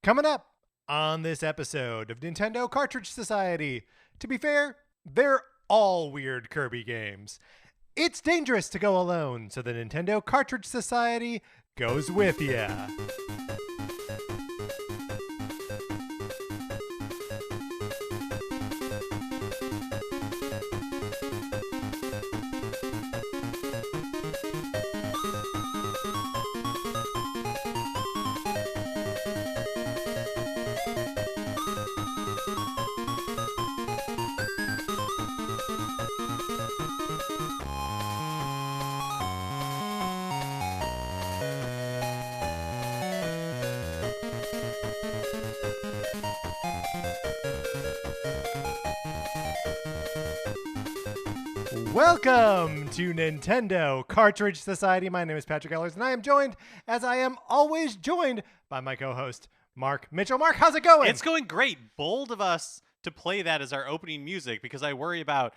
Coming up on this episode of Nintendo Cartridge Society. To be fair, they're all weird Kirby games. It's dangerous to go alone, so the Nintendo Cartridge Society goes with ya. Welcome to Nintendo Cartridge Society. My name is Patrick Ellers, and I am joined, as I am always joined, by my co-host, Mark Mitchell. Mark, how's it going? It's going great. Bold of us to play that as our opening music because I worry about,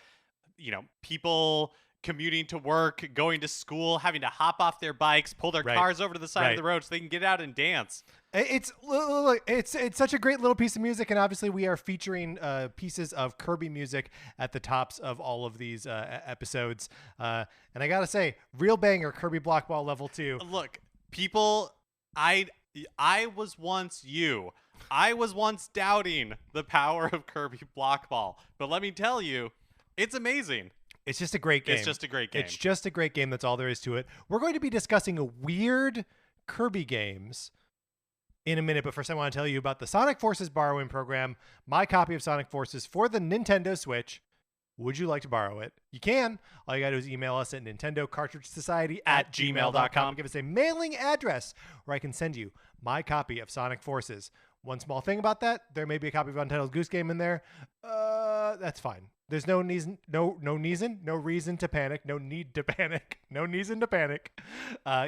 people commuting to work, going to school, having to hop off their bikes, pull their cars over to the side of the road so they can get out and dance. It's such a great little piece of music, and obviously we are featuring pieces of Kirby music at the tops of all of these episodes. And I gotta say, real banger, Kirby Block Ball Level 2. Look, people, I was once you. I was once doubting the power of Kirby Block Ball, but let me tell you, it's amazing. It's just a great game. It's just a great game. It's just a great game. That's all there is to it. We're going to be discussing weird Kirby games in a minute, but first I want to tell you about the Sonic Forces borrowing program, my copy of Sonic Forces for the Nintendo Switch. Would you like to borrow it? You can. All you got to do is email us at nintendocartridgesociety@gmail.com. Give us a mailing address where I can send you my copy of Sonic Forces. One small thing about that, there may be a copy of Untitled Goose Game in there. That's fine. There's no reason to panic. No need to panic. No reason to panic.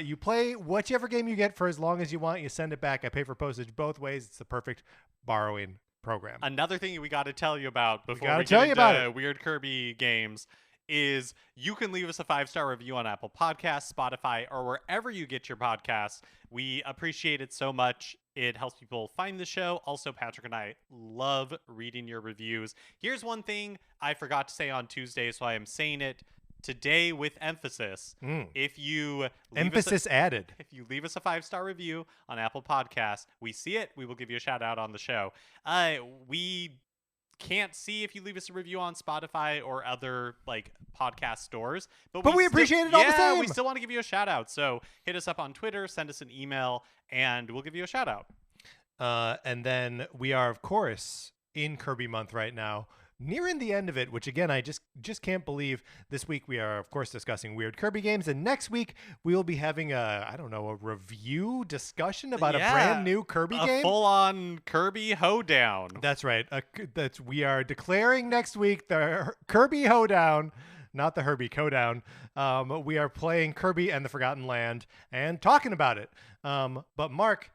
You play whichever game you get for as long as you want. You send it back. I pay for postage both ways. It's the perfect borrowing program. Another thing we got to tell you about before we get into weird Kirby games is you can leave us a 5-star review on Apple Podcasts, Spotify, or wherever you get your podcasts. We appreciate it so much. It helps people find the show. Also, Patrick and I love reading your reviews. Here's one thing I forgot to say on Tuesday, so I am saying it today with emphasis. If you leave us a 5-star review on Apple Podcasts, we see it. We will give you a shout out on the show. We can't see if you leave us a review on Spotify or other podcast stores, but we appreciate it all the same. We still want to give you a shout out. So hit us up on Twitter, send us an email, and we'll give you a shout out. And then we are, of course, in Kirby month right now, nearing the end of it, which again, I just can't believe. This week we are, of course, discussing weird Kirby games, and next week we will be having a review discussion about a brand new Kirby game. A full-on Kirby hoedown. That's right. We are declaring next week the Kirby hoedown, not the Herbie Codown. We are playing Kirby and the Forgotten Land and talking about it. But Mark,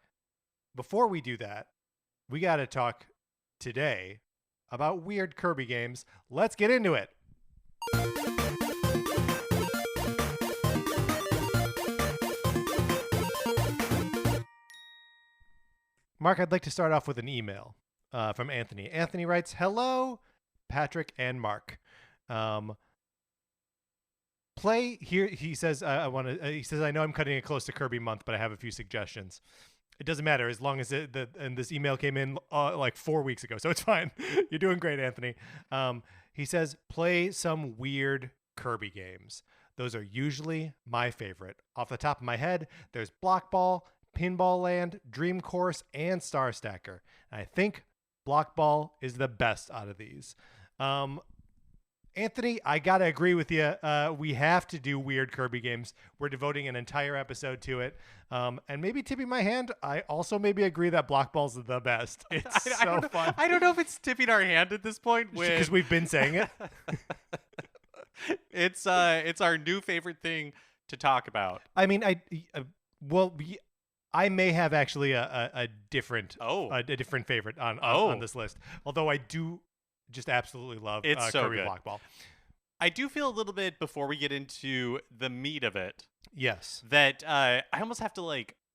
before we do that, we got to talk today about weird Kirby games. Let's get into it. Mark, I'd like to start off with an email from Anthony. Anthony writes, "Hello, Patrick and Mark. Play here." He says, He says, "I know I'm cutting it close to Kirby month, but I have a few suggestions." It doesn't matter as long as and this email came in like 4 weeks ago, so it's fine. You're doing great, Anthony. He says, play some weird Kirby games. Those are usually my favorite. Off the top of my head, there's Block Ball, Pinball Land, Dream Course, and Star Stacker. And I think Block Ball is the best out of these. Anthony, I gotta agree with you. We have to do weird Kirby games. We're devoting an entire episode to it. And maybe tipping my hand, I also maybe agree that Block Ball's the best. It's so fun. I don't know if it's tipping our hand at this point because we've been saying it. It's our new favorite thing to talk about. I mean, I may have actually a different favorite on this list. Although I do just absolutely love Kirby Block Ball. I do feel a little bit, before we get into the meat of it, yes, that I almost have to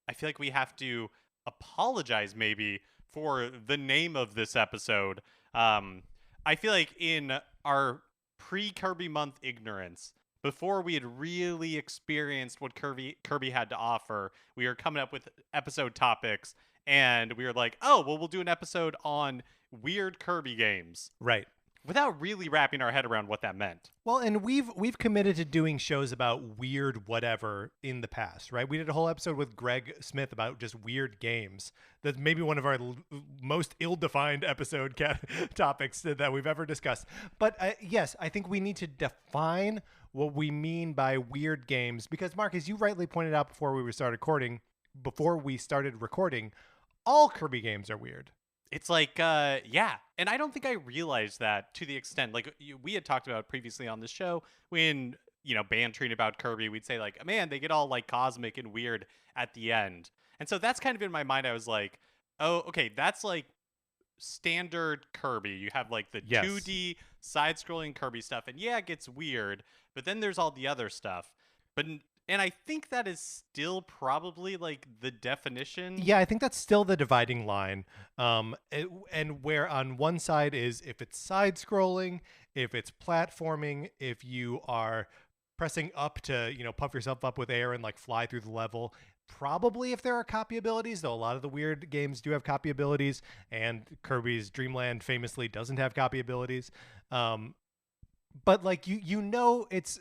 I feel like we have to apologize maybe for the name of this episode. I feel like in our pre-Kirby month ignorance, before we had really experienced what Kirby had to offer, we were coming up with episode topics, and we were like, oh, well, we'll do an episode on weird Kirby games, Right. without really wrapping our head around what that meant. Well, and we've committed to doing shows about weird whatever in the past, right? We did a whole episode with Greg Smith about just weird games. That's maybe one of our most ill-defined episode topics that we've ever discussed. But yes, I think we need to define what we mean by weird games because, Mark, as you rightly pointed out before we started recording, all Kirby games are weird. It's like, yeah. And I don't think I realized that to the extent, like we had talked about previously on this show when, bantering about Kirby, we'd say like, man, they get all like cosmic and weird at the end. And so that's kind of in my mind. I was like, oh, okay, that's like standard Kirby. You have like the 2D side-scrolling Kirby stuff. And yeah, it gets weird. But then there's all the other stuff. And I think that is still probably like the definition. Yeah, I think that's still the dividing line. And where on one side is if it's side-scrolling, if it's platforming, if you are pressing up to, puff yourself up with air and like fly through the level. Probably if there are copy abilities, though a lot of the weird games do have copy abilities, and Kirby's Dream Land famously doesn't have copy abilities. But like you know it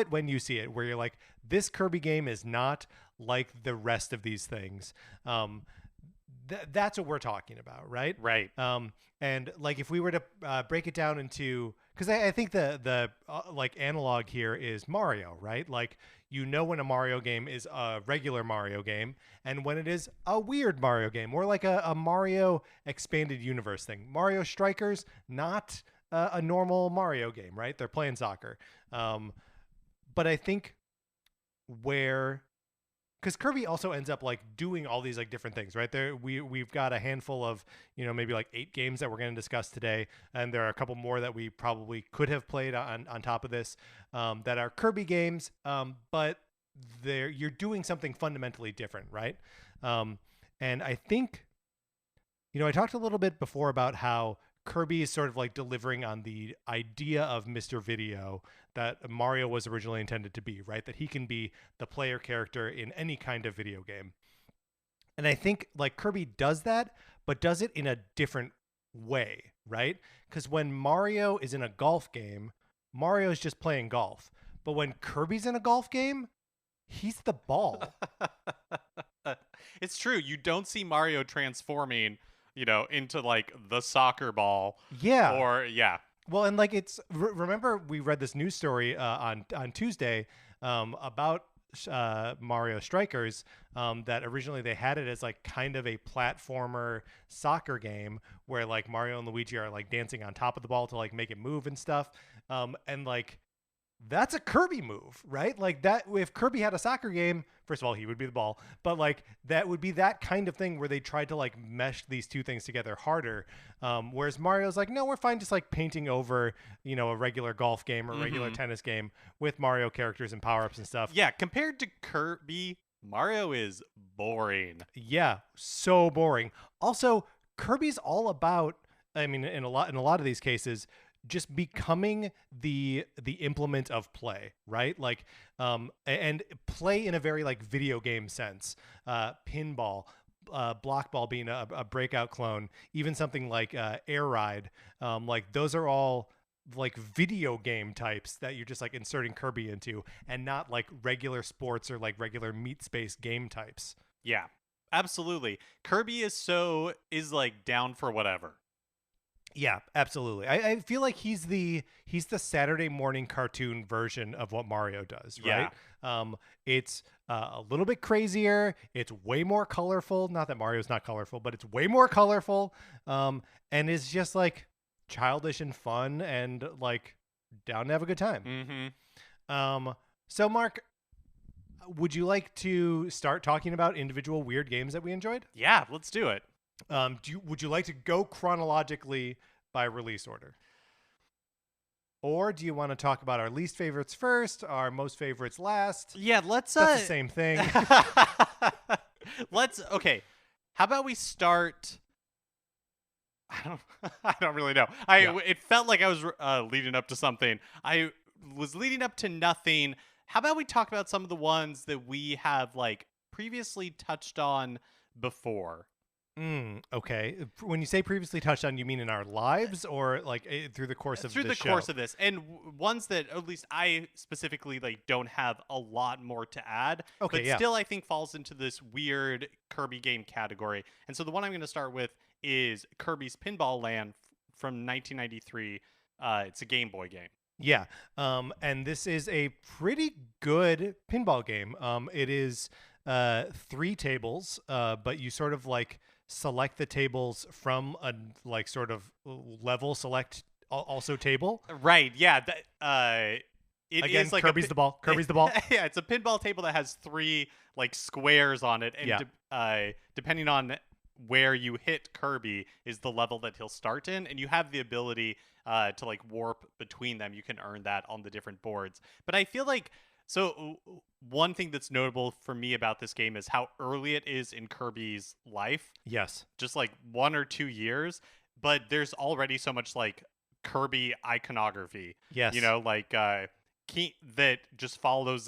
when you see it, where you're like, this Kirby game is not like the rest of these things. That's what we're talking about, right? Right. And like if we were to break it down into, because I think the like analog here is Mario, right? Like when a Mario game is a regular Mario game, and when it is a weird Mario game, or like a Mario expanded universe thing. Mario Strikers, not a normal Mario game, right? They're playing soccer. But I think because Kirby also ends up like doing all these like different things, right? We've got a handful of, maybe like 8 games that we're going to discuss today. And there are a couple more that we probably could have played on top of this that are Kirby games. But you're doing something fundamentally different, right? And I think, I talked a little bit before about how Kirby is sort of like delivering on the idea of Mr. Video that Mario was originally intended to be, right? That he can be the player character in any kind of video game. And I think like Kirby does that, but does it in a different way, right? Because when Mario is in a golf game, Mario's just playing golf. But when Kirby's in a golf game, he's the ball. It's true. You don't see Mario transforming into like the soccer ball. Yeah. Or, yeah. Well, and like remember we read this news story on Tuesday about Mario Strikers that originally they had it as like kind of a platformer soccer game where like Mario and Luigi are like dancing on top of the ball to like make it move and stuff. And like that's a Kirby move, right? Like that, if Kirby had a soccer game, first of all, he would be the ball, but like that would be that kind of thing where they tried to like mesh these two things together harder. Whereas Mario's like, no, we're fine just like painting over, a regular golf game or a regular tennis game with Mario characters and power-ups and stuff. Yeah, compared to Kirby, Mario is boring. Yeah, so boring. Also, Kirby's all about, I mean, in a lot of these cases, just becoming the implement of play, right? Like, and play in a very like video game sense. Pinball, block ball being a breakout clone, even something like Air Ride. Like those are all like video game types that you're just like inserting Kirby into, and not like regular sports or like regular meat space game types. Yeah, absolutely. Kirby is like down for whatever. Yeah, absolutely. I feel like he's the Saturday morning cartoon version of what Mario does, right? Yeah. It's a little bit crazier. It's way more colorful. Not that Mario's not colorful, but it's way more colorful. And it's just like childish and fun and like down to have a good time. Mm-hmm. So Mark, would you like to start talking about individual weird games that we enjoyed? Yeah, let's do it. Would you like to go chronologically by release order? Or do you want to talk about our least favorites first, our most favorites last? Yeah, let's That's the same thing. Okay. How about we start? I don't. I don't really know. Yeah. It felt like I was leading up to something. I was leading up to nothing. How about we talk about some of the ones that we have like previously touched on before? Okay. When you say previously touched on, you mean in our lives or like through the course of Through the the show? course of this, and ones that at least I specifically like don't have a lot more to add, Okay, but yeah. still I think falls into this weird Kirby game category. And so the one I'm going to start with is Kirby's Pinball Land from 1993. It's a Game Boy game. Yeah. And this is a pretty good pinball game. It is 3 tables, but you sort of like select the tables from a like sort of level select also table. Right? Yeah. It Again, is like Kirby's the ball. Kirby's the ball. Yeah, it's a pinball table that has 3 like squares on it, and Yeah. depending on where you hit Kirby is the level that he'll start in, and you have the ability to like warp between them. You can earn that on the different boards. But I feel like one thing that's notable for me about this game is how early it is in Kirby's life, Yes. just like 1 or 2 years. But there's already so much like Kirby iconography, Yes. like that just follows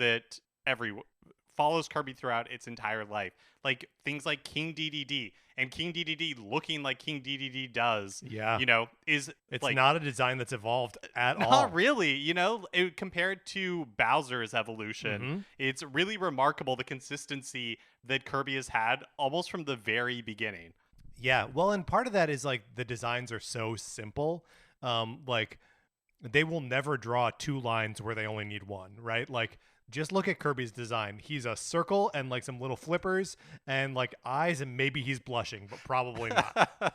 Kirby throughout its entire life. Like things like King DDD, and King DDD looking like King DDD does. Yeah. Is It's like not a design that's evolved at all. not really. Compared to Bowser's evolution, Mhm. it's really remarkable the consistency that Kirby has had almost from the very beginning. Yeah, well, and part of that is like the designs are so simple. Like they will never draw 2 lines where they only need one, right? Like just look at Kirby's design. He's a circle and like some little flippers and like eyes, and maybe he's blushing, but probably not.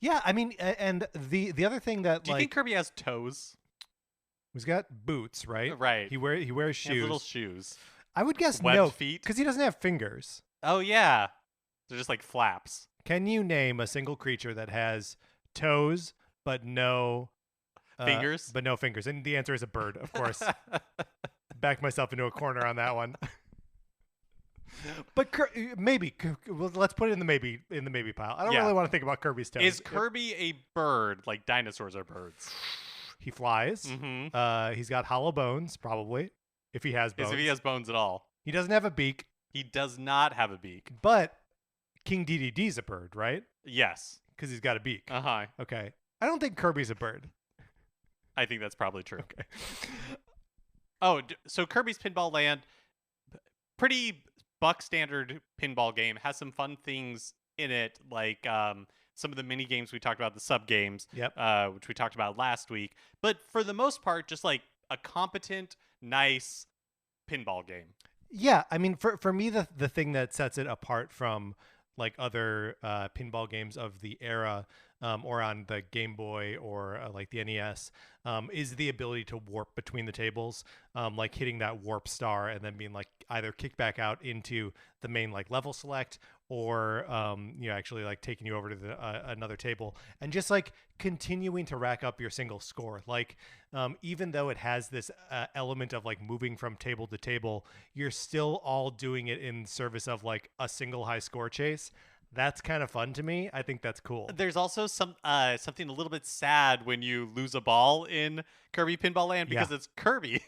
Yeah, I mean, and the other thing that Do you like think Kirby has toes? he's got boots, right? Right. He wears He has shoes. little shoes. I would guess Webbed no, feet? because he doesn't have fingers. Oh yeah, they're just like flaps. Can you name a single creature that has toes but no Fingers? But no fingers? And the answer is a bird, of course. Backed myself into a corner on that one. But maybe well, let's put it in the maybe pile. I don't Yeah. really want to think about Kirby's toes. Is Kirby a bird like dinosaurs are birds? He flies. Mm-hmm. He's got hollow bones, probably, if he has bones. If he has bones at all. He doesn't have a beak, He does not have a beak. but King DDD's a bird, right? Yes. Because he's got a beak. Uh-huh. Okay. I don't think Kirby's a bird. I think that's probably true. Okay. Oh, so Kirby's Pinball Land, pretty buck standard pinball game, has some fun things in it, like some of the mini games we talked about, the sub games, Yep. which we talked about last week. But for the most part, just like a competent, nice pinball game. Yeah, I mean, for me, the thing that sets it apart from like other pinball games of the era, or on the Game Boy or like the NES, is the ability to warp between the tables, like hitting that warp star and then being like either kicked back out into the main like level select, or actually like taking you over to the another table and just like continuing to rack up your single score. Like even though it has this element of like moving from table to table, you're still all doing it in service of like a single high score chase. That's kind of fun to me. I think that's cool. There's also something a little bit sad when you lose a ball in Kirby Pinball Land because it's Kirby.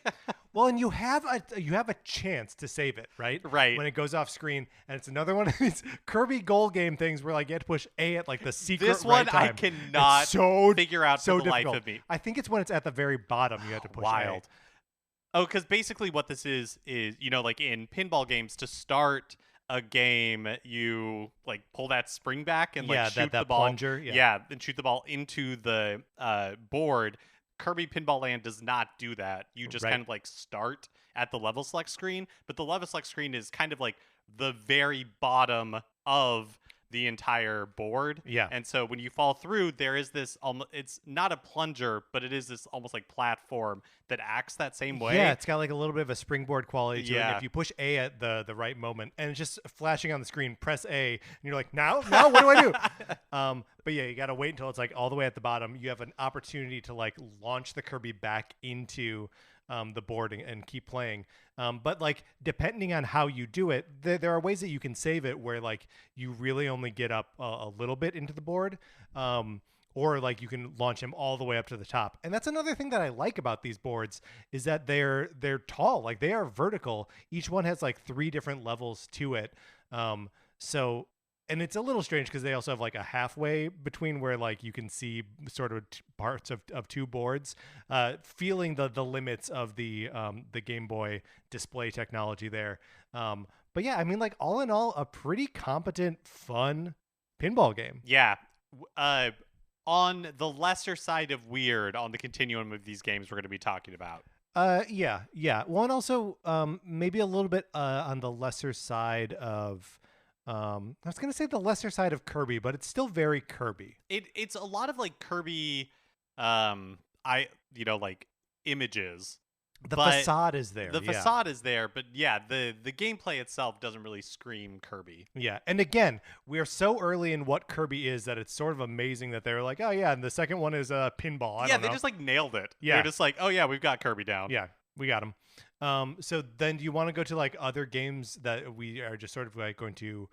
Well, and you have a chance to save it, right? Right. When it goes off screen, and it's another one of these Kirby goal game things where like you have to push A at like the secret This one right time. I cannot It's so figure out so for the life difficult. of me. I think it's when it's at the very bottom you have to push Wild. Oh, because basically what this is like in pinball games, to start a game, you like pull that spring back and like shoot that the ball. plunger. Yeah. And shoot the ball into the board. Kirby Pinball Land does not do that. You just Right. kind of like start at the level select screen, but the level select screen is kind of like the very bottom of the entire board. Yeah. And so when you fall through, there is this it's not a plunger, but it is this almost like platform that acts that same way. Yeah, it's got like a little bit of a springboard quality to it. And Yeah. if you push A at the right moment and it's just flashing on the screen, press A, and you're like, now what do I do? But yeah, you got to wait until it's like all the way at the bottom. You have an opportunity to like launch the Kirby back into the board and keep playing. But like depending on how you do it, there are ways that you can save it where like you really only get up a little bit into the board. Or like you can launch him all the way up to the top. And that's another thing that I like about these boards is that they're tall, like they are vertical. Each one has like 3 different levels to it. So and it's a little strange because they also have like a halfway between where like you can see sort of parts of 2 boards, feeling the limits of the Game Boy display technology there. But yeah, I mean, like all in all, a pretty competent, fun pinball game. Yeah. On the lesser side of weird on the continuum of these games we're going to be talking about. Yeah. Well, and also maybe a little bit on the lesser side of I was gonna say the lesser side of Kirby, but it's still very Kirby. It's a lot of like Kirby, like images. The but facade is there. The facade is there, but yeah, the gameplay itself doesn't really scream Kirby. Yeah, and again, we're so early in what Kirby is that it's sort of amazing that they're like, oh yeah, and the second one is pinball. I don't know. They just like nailed it. Yeah, they're just like, oh yeah, we've got Kirby down. Yeah, we got him. So then do you want to go to like other games that we are just sort of like going to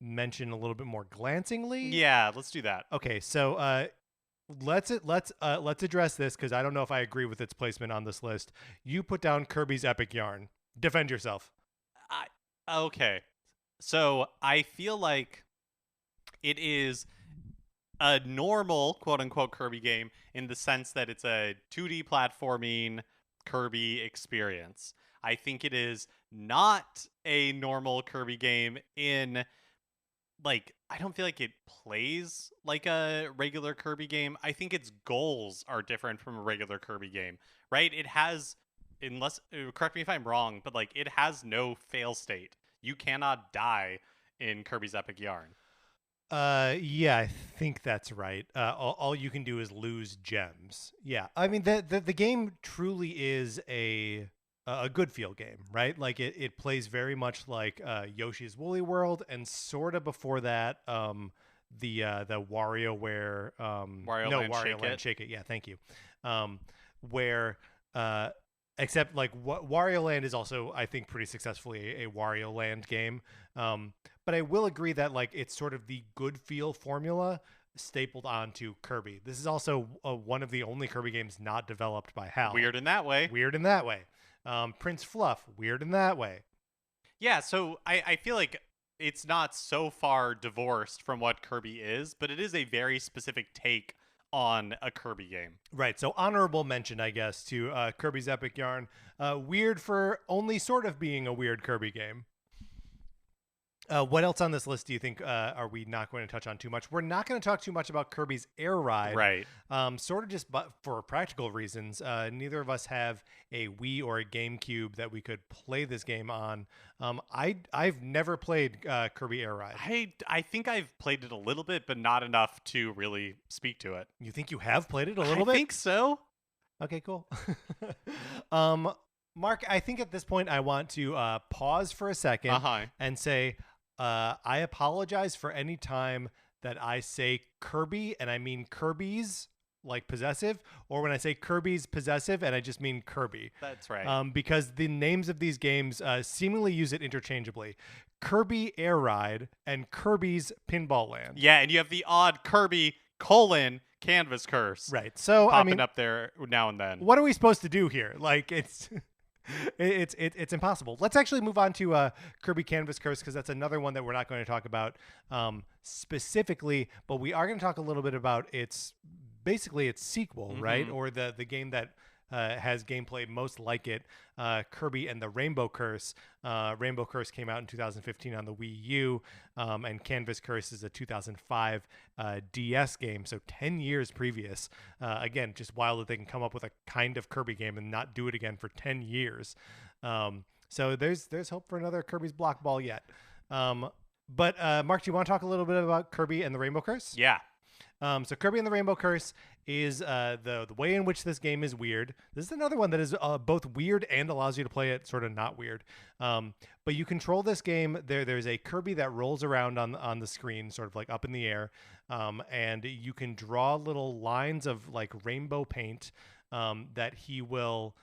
mention a little bit more glancingly? Yeah, let's do that. Okay, so let's address this because I don't know if I agree with its placement on this list. You put down Kirby's Epic Yarn. Defend yourself. Okay. So I feel like it is a normal quote unquote Kirby game in the sense that it's a 2D platforming Kirby experience. I think it is not a normal Kirby game in like I don't feel like it plays like a regular Kirby game. I think its goals are different from a regular Kirby game, right? It has unless correct me if I'm wrong, but like it has no fail state. You cannot die in Kirby's Epic Yarn. Yeah, I think that's right. All you can do is lose gems. Yeah, I mean the game truly is a good feel game, right? Like it plays very much like Yoshi's Woolly World, and sort of before that, the WarioWare, Wario Land Shake It. Yeah, thank you. Where except like Wario Land is also, I think, pretty successfully a Wario Land game. But I will agree that like it's sort of the good feel formula stapled onto Kirby. This is also one of the only Kirby games not developed by HAL. Weird in that way. Prince Fluff, weird in that way. Yeah, so I feel like it's not so far divorced from what Kirby is, but it is a very specific take on a Kirby game. Right, so honorable mention, I guess, to Kirby's Epic Yarn. Weird for only sort of being a weird Kirby game. What else on this list do you think are we not going to touch on too much? We're not going to talk too much about Kirby's Air Ride. Right. Sort of just but for practical reasons. Neither of us have a Wii or a GameCube that we could play this game on. I've never played Kirby Air Ride. I think I've played it a little bit, but not enough to really speak to it. You think you have played it a little bit? I think so. Okay, cool. Mark, I think at this point I want to pause for a second and say, I apologize for any time that I say Kirby and I mean Kirby's, like possessive, or when I say Kirby's possessive and I just mean Kirby. That's right. Because the names of these games seemingly use it interchangeably. Kirby Air Ride and Kirby's Pinball Land. Yeah, and you have the odd Kirby : Canvas Curse. Right. So popping up there now and then. What are we supposed to do here? Like it's it's impossible. Let's actually move on to Kirby Canvas Curse because that's another one that we're not going to talk about specifically, but we are going to talk a little bit about its sequel, right? Or the game that has gameplay most like it, Kirby and the Rainbow Curse. Rainbow Curse came out in 2015 on the Wii U, and Canvas Curse is a 2005 DS game, so 10 years previous. Again, just wild that they can come up with a kind of Kirby game and not do it again for 10 years. So there's hope for another Kirby's Block Ball yet. But Mark, do you want to talk a little bit about Kirby and the Rainbow Curse? Yeah. So Kirby and the Rainbow Curse is the way in which this game is weird. This is another one that is both weird and allows you to play it sort of not weird. But you control this game. There's a Kirby that rolls around on the screen, sort of like up in the air, and you can draw little lines of like rainbow paint that he will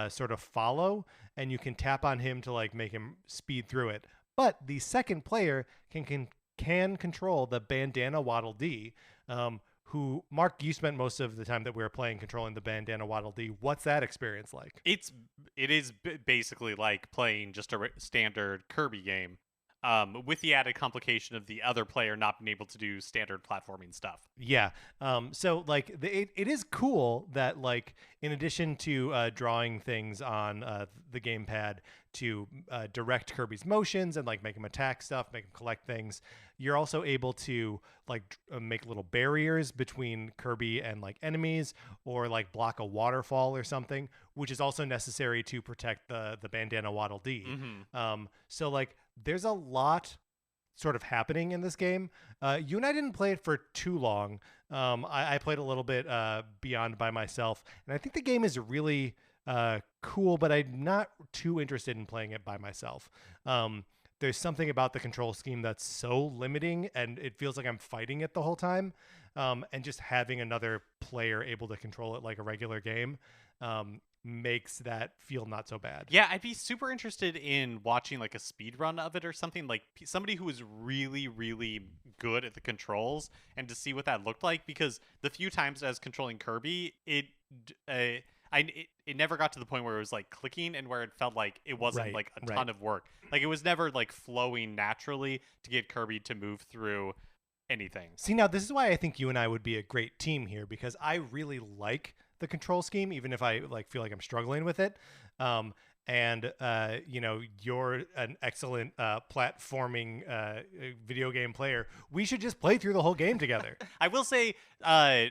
sort of follow, and you can tap on him to like make him speed through it. But the second player can control the bandana Waddle Dee. Who, Mark, you spent most of the time that we were playing controlling the bandana Waddle Dee. What's that experience like? It is basically like playing just a standard Kirby game, with the added complication of the other player not being able to do standard platforming stuff. Yeah. So like it is cool that like in addition to drawing things on the gamepad to direct Kirby's motions and like make him attack stuff, make him collect things, you're also able to like make little barriers between Kirby and like enemies, or like block a waterfall or something, which is also necessary to protect the bandana Waddle Dee. So like there's a lot sort of happening in this game. You and I didn't play it for too long. I played a little bit beyond by myself, and I think the game is really cool, but I'm not too interested in playing it by myself. There's something about the control scheme that's so limiting, and it feels like I'm fighting it the whole time. And just having another player able to control it like a regular game makes that feel not so bad. Yeah, I'd be super interested in watching like a speed run of it or something, like somebody who is really, really good at the controls, and to see what that looked like, because the few times I was controlling Kirby, it never got to the point where it was like clicking and where it felt like it wasn't like a ton of work. Like it was never like flowing naturally to get Kirby to move through anything. See, now this is why I think you and I would be a great team here, because I really like the control scheme, even if I like feel like I'm struggling with it. And you know, you're an excellent platforming video game player. We should just play through the whole game together. I will say, I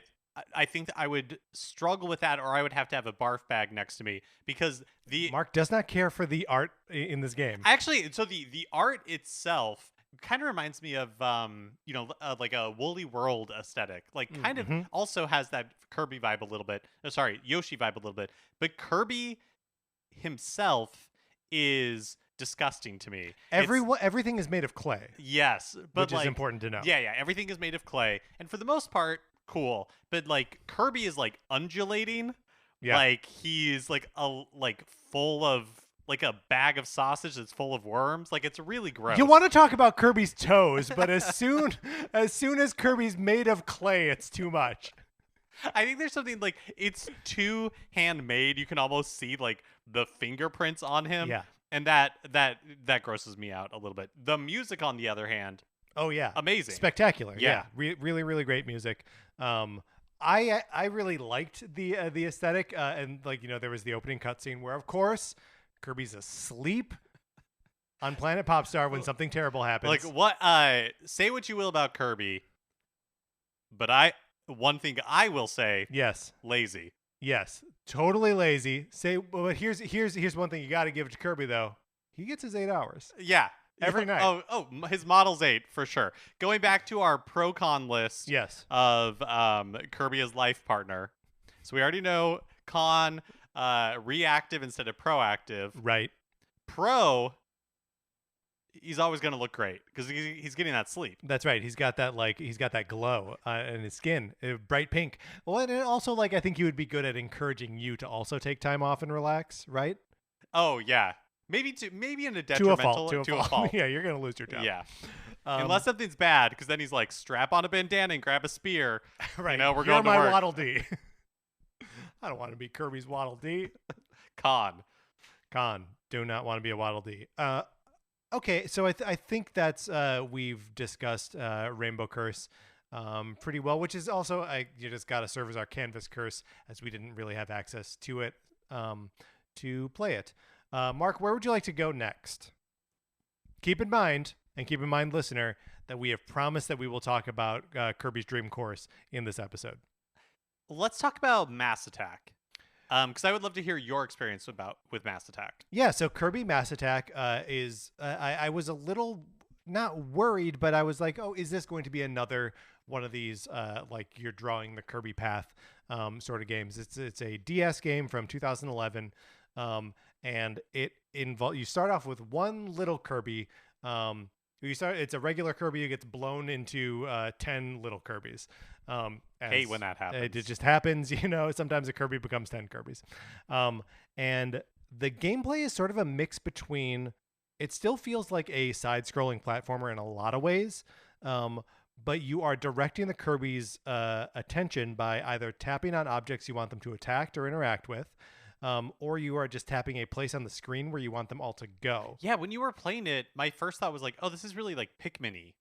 think that I would struggle with that, or I would have to have a barf bag next to me, because Mark does not care for the art in this game. Actually, so the art itself kind of reminds me of like a Woolly World aesthetic, like kind of also has that Kirby vibe a little bit. Yoshi vibe a little bit, but Kirby himself is disgusting to me. Everything is made of clay. Yes, but which is important to know. Yeah, everything is made of clay, and for the most part, cool. But like Kirby is like undulating. Yeah. Like he's like full of like a bag of sausage that's full of worms. Like it's really gross. You want to talk about Kirby's toes, but as soon as Kirby's made of clay, it's too much. I think there's something like it's too handmade. You can almost see like the fingerprints on him. Yeah. And that grosses me out a little bit. The music, on the other hand, oh yeah, amazing, spectacular. Yeah, really, really great music. I really liked the aesthetic, and like, you know, there was the opening cutscene where, of course, Kirby's asleep on Planet Popstar when something terrible happens. Like what? Say what you will about Kirby, but one thing I will say, yes, lazy. Yes, totally lazy. But here's one thing you got to give to Kirby though. He gets his 8 hours. Yeah. Every night. Oh, his model's 8 for sure. Going back to our pro con list, yes, of Kirby as life partner. So we already know con, reactive instead of proactive. Right. Pro, he's always going to look great because he's getting that sleep. That's right. He's got that glow in his skin, bright pink. Well, and also like I think he would be good at encouraging you to also take time off and relax. Right. Oh yeah. Maybe in a detrimental to a fault. Yeah, you're gonna lose your job. Yeah, unless something's bad, because then he's like, strap on a bandana and grab a spear. Right. You know, we're You're going to my work. Waddle Dee. I don't want to be Kirby's Waddle Dee. Con. Do not want to be a Waddle Dee. Okay, so I think that's we've discussed Rainbow Curse pretty well, which is also you just got to serve as our canvas curse, as we didn't really have access to it to play it. Mark, where would you like to go next? Keep in mind, listener, that we have promised that we will talk about Kirby's Dream Course in this episode. Let's talk about Mass Attack, because I would love to hear your experience with Mass Attack. Yeah, so Kirby Mass Attack is I was a little not worried, but I was like, oh, is this going to be another one of these like you're drawing the Kirby path sort of games? It's a DS game from 2011. And it you start off with one little Kirby You start. It's a regular Kirby who gets blown into 10 little Kirbys. Hate when that happens. It just happens, Sometimes a Kirby becomes 10 Kirbys, and the gameplay is sort of a mix between. It still feels like a side-scrolling platformer in a lot of ways, but you are directing the Kirby's attention by either tapping on objects you want them to attack or interact with, or you are just tapping a place on the screen where you want them all to go. Yeah, when you were playing it, my first thought was like, oh, this is really like Pikmin-y.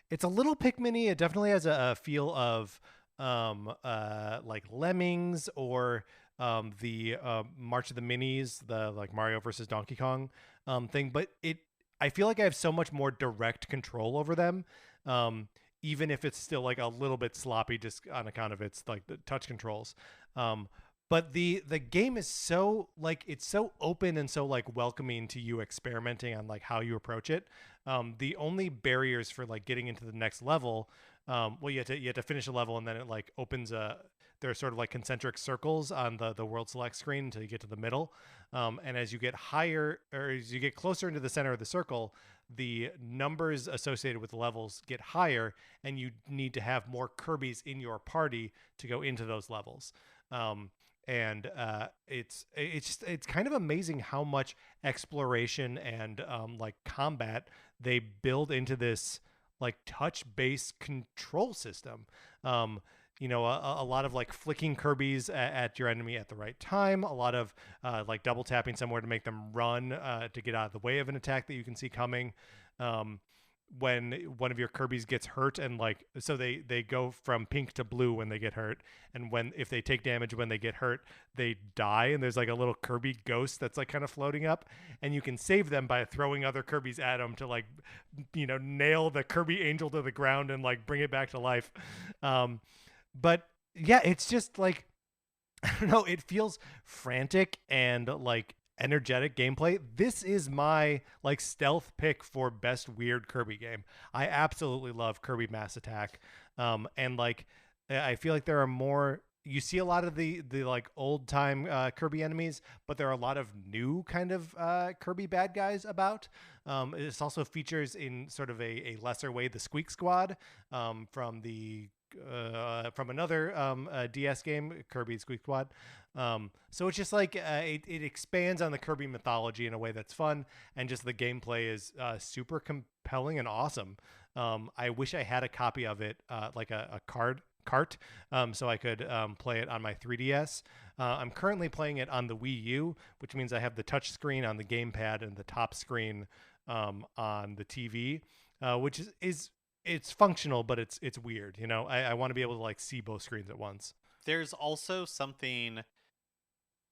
It's a little Pikmin-y. It definitely has a feel of like Lemmings or the March of the Minis, the like Mario versus Donkey Kong thing. But I feel like I have so much more direct control over them. Even if it's still like a little bit sloppy just on account of its like the touch controls. But the game is so like it's so open and so like welcoming to you experimenting on like how you approach it. The only barriers for like getting into the next level, well, you have to finish a level and then it like opens there are sort of like concentric circles on the world select screen until you get to the middle. And as you get higher or as you get closer into the center of the circle, the numbers associated with the levels get higher, and you need to have more Kirbys in your party to go into those levels. And it's kind of amazing how much exploration and like combat they build into this like touch-based control system. A lot of like flicking Kirbys at your enemy at the right time, a lot of like double tapping somewhere to make them run to get out of the way of an attack that you can see coming. When one of your Kirbys gets hurt, and like so they go from pink to blue when they get hurt, and if they take damage when they get hurt, they die, and there's like a little Kirby ghost that's like kind of floating up, and you can save them by throwing other Kirbys at them to like nail the Kirby angel to the ground and like bring it back to life. But yeah, it's just like I don't know, it feels frantic and like energetic gameplay. This is my like stealth pick for best weird Kirby game. I absolutely love Kirby Mass Attack. And like I feel like there are more, you see a lot of the like old time Kirby enemies, but there are a lot of new kind of Kirby bad guys about. It also features in sort of a lesser way the Squeak Squad from another DS game, Kirby Squeak Squad. So it's just like it expands on the Kirby mythology in a way that's fun, and just the gameplay is super compelling and awesome. I wish I had a copy of it, like a cart, so I could play it on my 3DS. I'm currently playing it on the Wii U, which means I have the touch screen on the gamepad and the top screen on the TV, which is it's functional, but it's weird. I want to be able to like see both screens at once. There's also something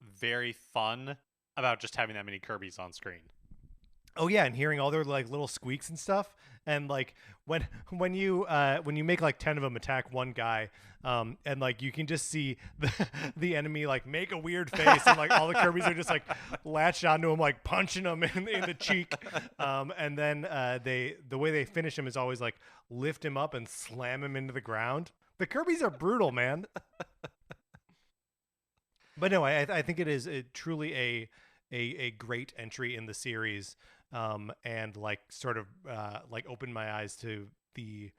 very fun about just having that many Kirbys on screen. Oh yeah, and hearing all their like little squeaks and stuff, and like when you make like 10 of them attack one guy, and like you can just see the enemy like make a weird face, and like all the Kirbys are just like latched onto him, like punching him in the cheek, and then the way they finish him is always like lift him up and slam him into the ground. The Kirbys are brutal, man. But no, I think it is truly a great entry in the series. And like sort of like opened my eyes to the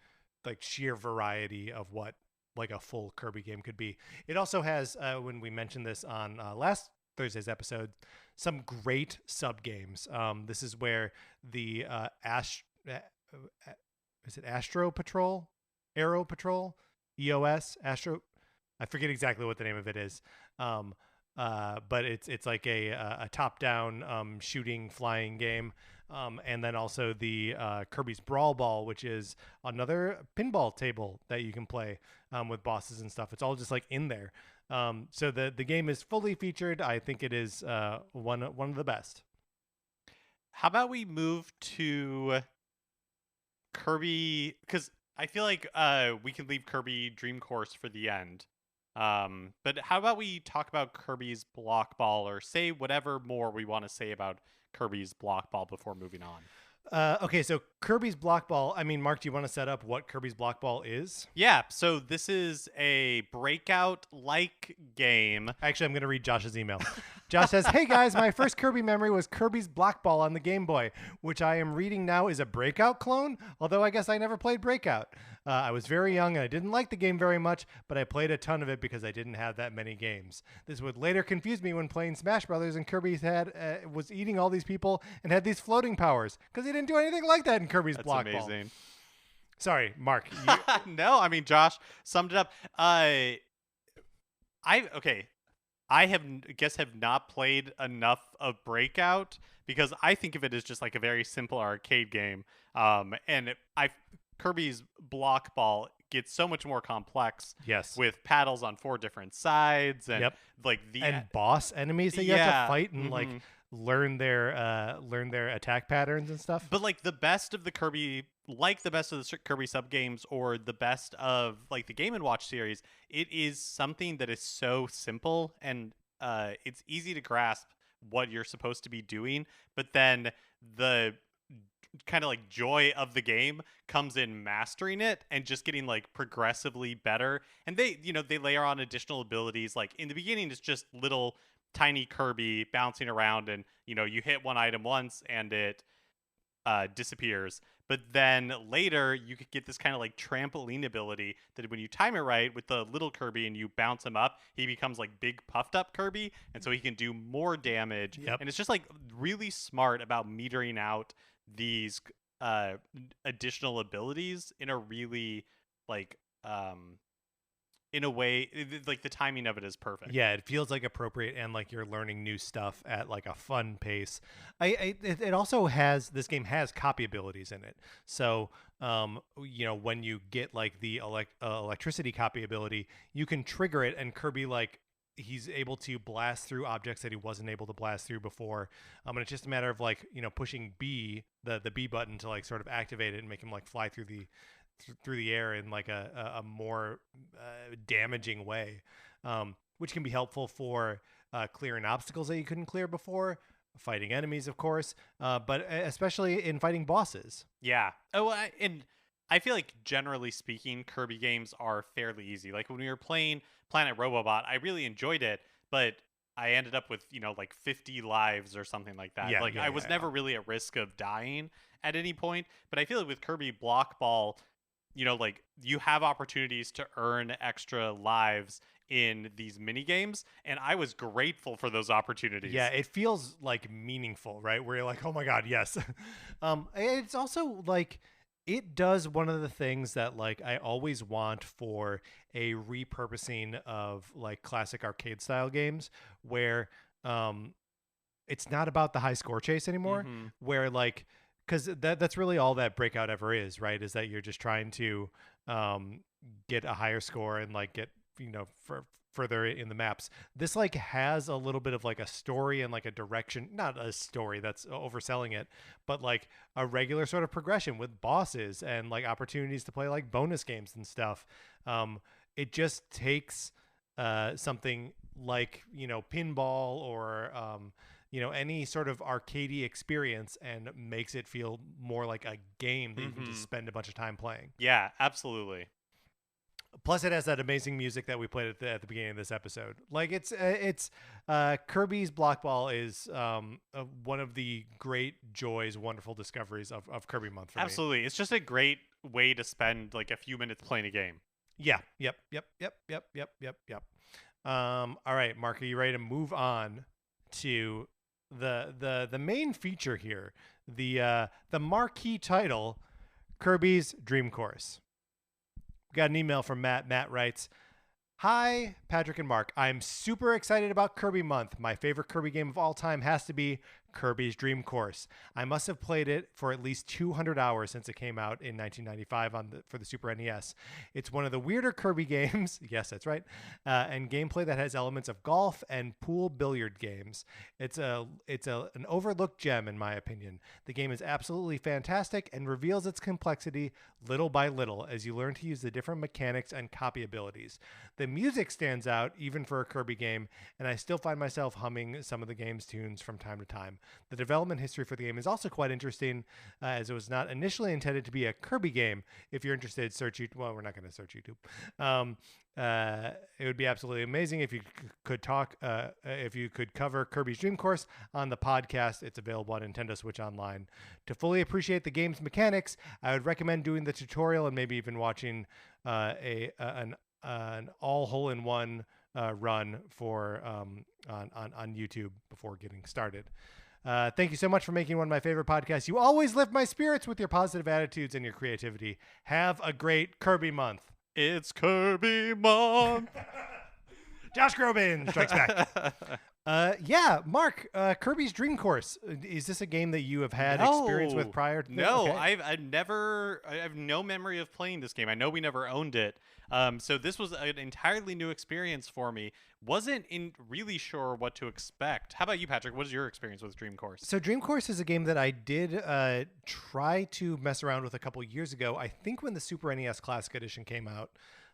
like sheer variety of what like a full Kirby game could be. It also has, when we mentioned this on last Thursday's episode, some great sub games. This is where the is it Astro Patrol, Aero Patrol, EOS, Astro? I forget exactly what the name of it is. But it's like a top-down shooting flying game, and then also the Kirby's Brawl Ball, which is another pinball table that you can play with bosses and stuff. It's all just like in there. So the game is fully featured. I think it is one of the best. How about we move to Kirby? Because I feel like we can leave Kirby Dream Course for the end. But how about we talk about Kirby's Block Ball, or say whatever more we want to say about Kirby's Block Ball before moving on? Okay, so Kirby's Block Ball. I mean, Mark, do you want to set up what Kirby's Block Ball is? Yeah, so this is a breakout-like game. Actually, I'm going to read Josh's email. Josh says, "Hey guys, my first Kirby memory was Kirby's Block Ball on the Game Boy, which I am reading now is a Breakout clone, although I guess I never played Breakout. I was very young and I didn't like the game very much, but I played a ton of it because I didn't have that many games. This would later confuse me when playing Smash Brothers and Kirby was eating all these people and had these floating powers, because he didn't do anything like that in Kirby's Block Ball." That's amazing. Sorry, Mark. No, I mean, Josh summed it up. I have not played enough of Breakout because I think of it as just like a very simple arcade game. Kirby's Block Ball gets so much more complex. Yes. With paddles on 4 different sides and like and boss enemies that you have to fight and like learn their attack patterns and stuff. But like the best of the Kirby sub games or the best of like the Game & Watch series, it is something that is so simple and it's easy to grasp what you're supposed to be doing, but then the kind of like joy of the game comes in mastering it and just getting like progressively better. And they layer on additional abilities. Like in the beginning, it's just little tiny Kirby bouncing around, and you hit one item once and it disappears. But then later you could get this kind of like trampoline ability that when you time it right with the little Kirby and you bounce him up, he becomes like big puffed up Kirby, and so he can do more damage. And it's just like really smart about metering out these additional abilities in a really like in a way like the timing of it is perfect. Yeah, it feels like appropriate and like you're learning new stuff at like a fun pace. It also has, this game has copy abilities in it. So when you get like the electricity copy ability, you can trigger it and Kirby like he's able to blast through objects that he wasn't able to blast through before. And it's just a matter of like, pushing B, the B button to like sort of activate it and make him like fly through the air in like a more damaging way, which can be helpful for clearing obstacles that you couldn't clear before, fighting enemies, of course, but especially in fighting bosses. Yeah. And I feel like generally speaking, Kirby games are fairly easy. Like when we were playing Planet Robobot, I really enjoyed it, but I ended up with, like 50 lives or something like that. I was never really at risk of dying at any point. But I feel like with Kirby Block Ball, like you have opportunities to earn extra lives in these mini games, and I was grateful for those opportunities. Yeah, it feels like meaningful, right? Where you're like, oh my God, yes. It's also like, it does one of the things that like I always want for a repurposing of like classic arcade style games, where it's not about the high score chase anymore, where like, because that's really all that Breakout ever is, right? Is that you're just trying to get a higher score and like get further in the maps. This like has a little bit of like a story and like a direction, not a story that's overselling it, but like a regular sort of progression with bosses and like opportunities to play like bonus games and stuff. It just takes something like pinball or any sort of arcadey experience and makes it feel more like a game that you can just spend a bunch of time playing. Yeah, absolutely. Plus, it has that amazing music that we played at the beginning of this episode. Like it's Kirby's Block Ball is one of the great joys, wonderful discoveries of Kirby Month for me. Absolutely, it's just a great way to spend like a few minutes playing a game. Yeah. Yep. All right, Mark, are you ready to move on to the main feature here, the marquee title, Kirby's Dream Course? We got an email from Matt. Matt writes, "Hi, Patrick and Mark. I'm super excited about Kirby Month. My favorite Kirby game of all time has to be Kirby's Dream Course. I must have played it for at least 200 hours since it came out in 1995 for the Super NES. It's one of the weirder Kirby games, yes, that's right, and gameplay that has elements of golf and pool billiard games. It's an overlooked gem in my opinion. The game is absolutely fantastic and reveals its complexity little by little as you learn to use the different mechanics and copy abilities. The music stands out even for a Kirby game, and I still find myself humming some of the game's tunes from time to time. The development history for the game is also quite interesting, as it was not initially intended to be a Kirby game. If you're interested, search YouTube. Well, we're not going to search YouTube. It would be absolutely amazing if you could talk, if you could cover Kirby's Dream Course on the podcast. It's available on Nintendo Switch Online. To fully appreciate the game's mechanics, I would recommend doing the tutorial and maybe even watching an all hole-in-one run for on YouTube before getting started. Thank you so much for making one of my favorite podcasts. You always lift my spirits with your positive attitudes and your creativity. Have a great Kirby month. It's Kirby month. Josh Groban strikes back. Yeah, Mark, Kirby's Dream Course. Is this a game that you have had experience with prior to this? No, Okay. I have no memory of playing this game. I know we never owned it. So this was an entirely new experience for me. Wasn't really sure what to expect. How about you, Patrick? What is your experience with Dream Course? So Dream Course is a game that I did try to mess around with a couple years ago. I think when the Super NES Classic Edition came out,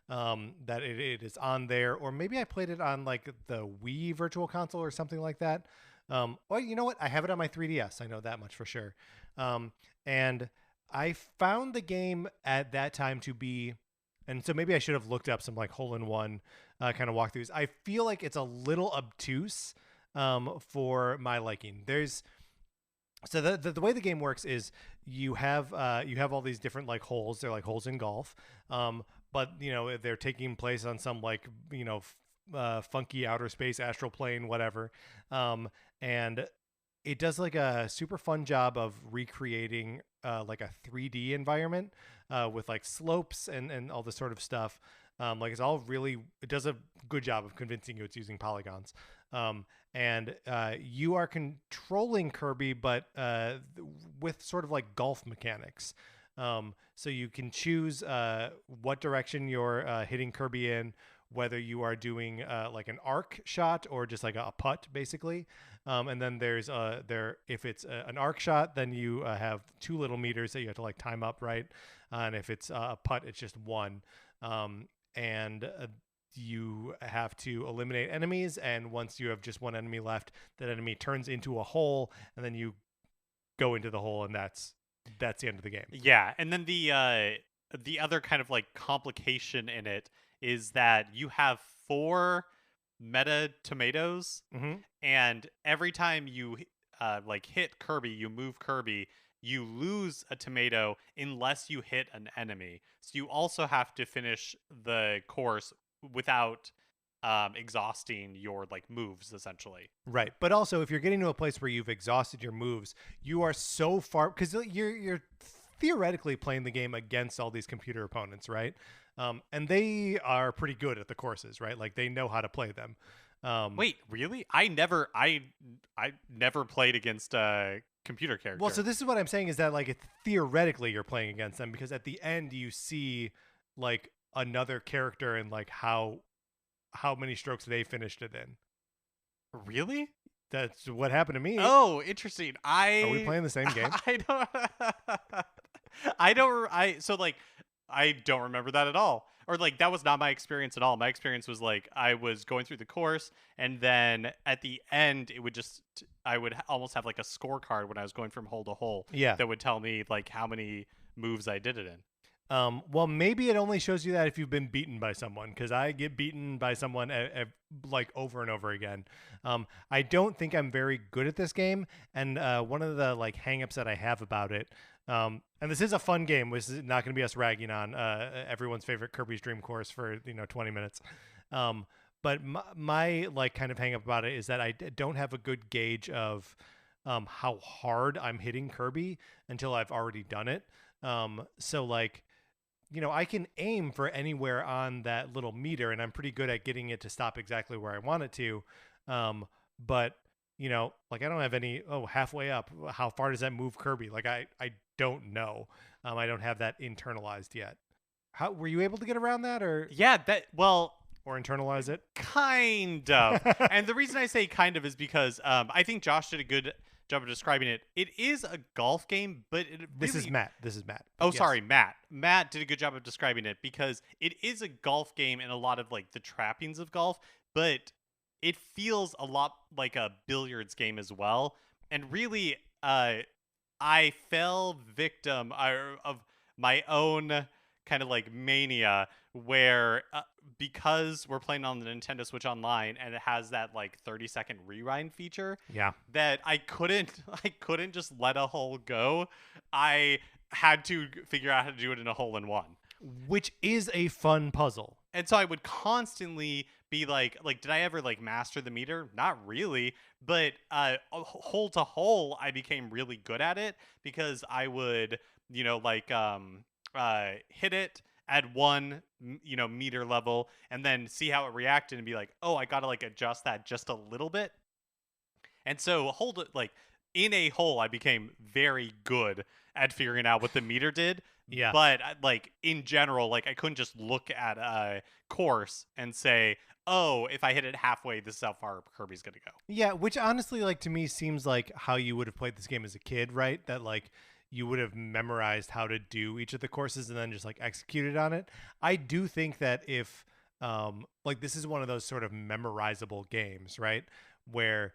that it is on there, or maybe I played it on like the Wii Virtual Console or something like that. Well, you know what? I have it on my 3DS. I know that much for sure. And I found the game at that time to be, and so maybe I should have looked up some like hole-in-one kind of walkthroughs. I feel like it's a little obtuse for my liking. So the way the game works is you have all these different like holes. They're like holes in golf. But they're taking place on some like funky outer space, astral plane, whatever. And it does like a super fun job of recreating like a 3D environment with like slopes and all this sort of stuff. Like it does a good job of convincing you it's using polygons. And you are controlling Kirby, but with sort of like golf mechanics. So you can choose what direction you're hitting Kirby in, whether you are doing like an arc shot or just like a putt, basically. And then there's if it's an arc shot, then you have 2 little meters that you have to like time up, right? And if it's a putt, it's just 1. And you have to eliminate enemies, and once you have just 1 enemy left, that enemy turns into a hole, and then you go into the hole, and that's the end of the game. Yeah, and then the other kind of like complication in it is that you have 4 meta tomatoes, and every time you like hit Kirby, you move Kirby, you lose a tomato unless you hit an enemy. So you also have to finish the course without exhausting your like moves, essentially. Right. But also, if you're getting to a place where you've exhausted your moves, you are so far, because you're theoretically playing the game against all these computer opponents, right? And they are pretty good at the courses, right? Like they know how to play them. Wait, really? I never played against computer character. Well, so this is what I'm saying is that like theoretically you're playing against them, because at the end you see like another character and like how many strokes they finished it in. Really? That's what happened to me. Oh, interesting. Are we playing the same game? I don't remember that at all. Or like that was not my experience at all. My experience was like I was going through the course, and then at the end I would almost have like a scorecard when I was going from hole to hole. Yeah. That would tell me like how many moves I did it in. Well, maybe it only shows you that if you've been beaten by someone, because I get beaten by someone like over and over again. I don't think I'm very good at this game, and one of the like hangups that I have about it, and this is a fun game, which is not going to be us ragging on everyone's favorite Kirby's Dream Course for 20 minutes. But my like kind of hangup about it is that I don't have a good gauge of how hard I'm hitting Kirby until I've already done it. So like, I can aim for anywhere on that little meter, and I'm pretty good at getting it to stop exactly where I want it to. But like I don't have any, halfway up, how far does that move Kirby? Like I don't know. I don't have that internalized yet. How were you able to get around that, or or internalize it? Kind of. And the reason I say kind of is because I think Josh did a good job of describing it. It is a golf game, but This is Matt. Oh, Yes. sorry, Matt. Matt did a good job of describing it because it is a golf game in a lot of like the trappings of golf, but it feels a lot like a billiards game as well. And really, I fell victim of my own kind of like mania where because we're playing on the Nintendo Switch Online and it has that like 30-second rewind feature Yeah. that I couldn't just let a hole go. I had to figure out how to do it in a hole in one. Which is a fun puzzle. And so I would constantly be like did I ever like master the meter? Not really, but hole to hole I became really good at it because I would, hit it at one meter level and then see how it reacted and be like, "Oh, I got to like adjust that just a little bit." And so hold it like in a hole, I became very good at figuring out what the meter did. Yeah. But like in general, like I couldn't just look at a course and say, "Oh, if I hit it halfway, this is how far Kirby's gonna go." Yeah, which honestly, like to me, seems like how you would have played this game as a kid, right? That like you would have memorized how to do each of the courses and then just like executed on it. I do think that if like this is one of those sort of memorizable games, right? Where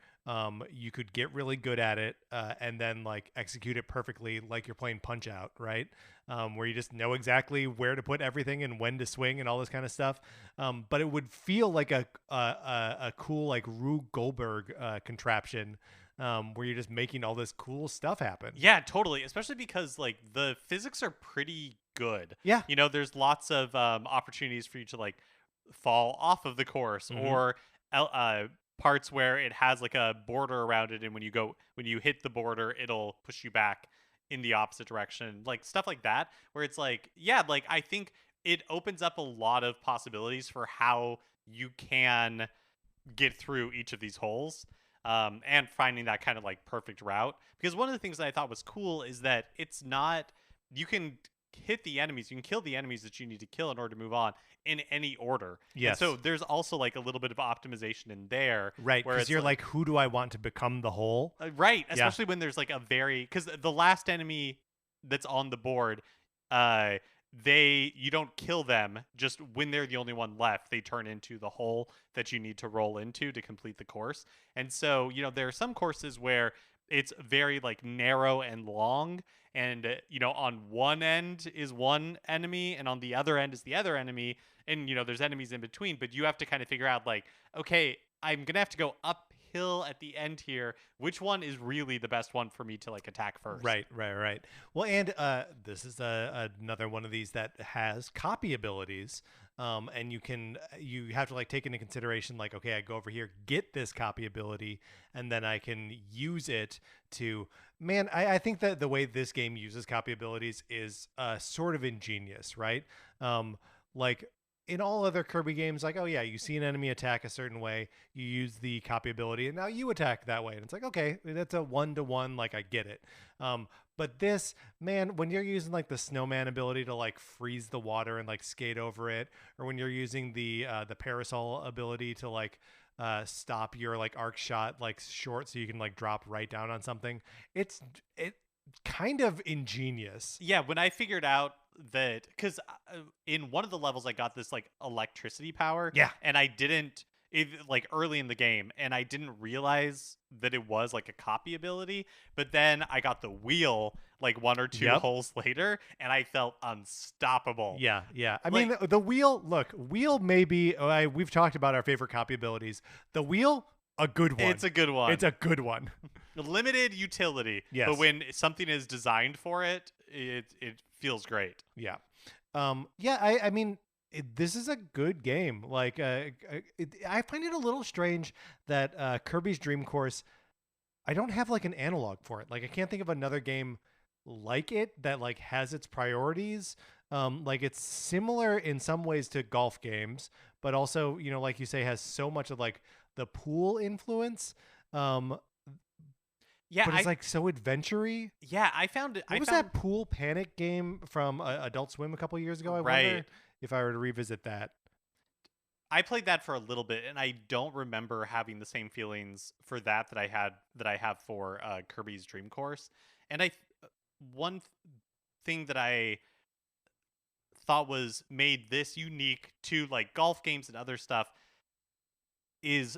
you could get really good at it and then like execute it perfectly, like you're playing Punch Out, right? Where you just know exactly where to put everything and when to swing and all this kind of stuff. But it would feel like a cool like Rube Goldberg contraption where you're just making all this cool stuff happen. Yeah, totally. Especially because like the physics are pretty good. Yeah. There's lots of opportunities for you to like fall off of the course Hmm. or parts where it has like a border around it, and when you hit the border, it'll push you back in the opposite direction, like stuff like that. Where it's like, yeah, like I think it opens up a lot of possibilities for how you can get through each of these holes, and finding that kind of like perfect route. Because one of the things that I thought was cool is that it's not, you can hit the enemies, you can kill the enemies that you need to kill in order to move on in any order. And Yes. so there's also like a little bit of optimization in there Right. where Because it's you're like, who do I want to become the whole? right, Yeah. especially when there's like a very, because the last enemy that's on the board, uh, you don't kill them. Just when they're the only one left, they turn into the hole that you need to roll into to complete the course. And so there are some courses where it's very like narrow and long, and on one end is one enemy, and on the other end is the other enemy, and there's enemies in between. But you have to kind of figure out like, okay, I'm gonna have to go uphill at the end here. Which one is really the best one for me to like attack first? Right, right, right. Well, and this is another one of these that has copy abilities, and you have to like take into consideration like, okay, I go over here, get this copy ability, and then I can use it to. Man, I think that the way this game uses copy abilities is sort of ingenious, right? Like in all other Kirby games, like, oh yeah, you see an enemy attack a certain way, you use the copy ability, and now you attack that way. And it's like, okay, that's a 1-to-1, like I get it. But this, man, when you're using like the snowman ability to like freeze the water and like skate over it, or when you're using the parasol ability to like stop your like arc shot like short so you can like drop right down on something, it kind of ingenious. Yeah, when I figured out that, because in one of the levels I got this like electricity power, Yeah. and I didn't like early in the game, and I didn't realize that it was like a copy ability. But then I got the wheel like one or two Yep. holes later, and I felt unstoppable. Yeah, yeah. I Like, mean, the wheel. Look, wheel maybe. We've talked about our favorite copy abilities. The wheel, a good one. it's a good one. It's a good one. Limited utility, Yes. but when something is designed for it, it feels great. Yeah. Yeah. I mean, this is a good game. Like, I find it a little strange that Kirby's Dream Course. I don't have like an analog for it. Like, I can't think of another game like it that like has its priorities. Like it's similar in some ways to golf games, but also, like you say, has so much of like the pool influence. Um, Yeah, but it's like so adventure-y. I found it. What was that pool panic game from Adult Swim a couple years ago? I Right. wonder if I were to revisit that. I played that for a little bit, and I don't remember having the same feelings for that I have for Kirby's Dream Course. And one thing that I thought was made this unique to like golf games and other stuff is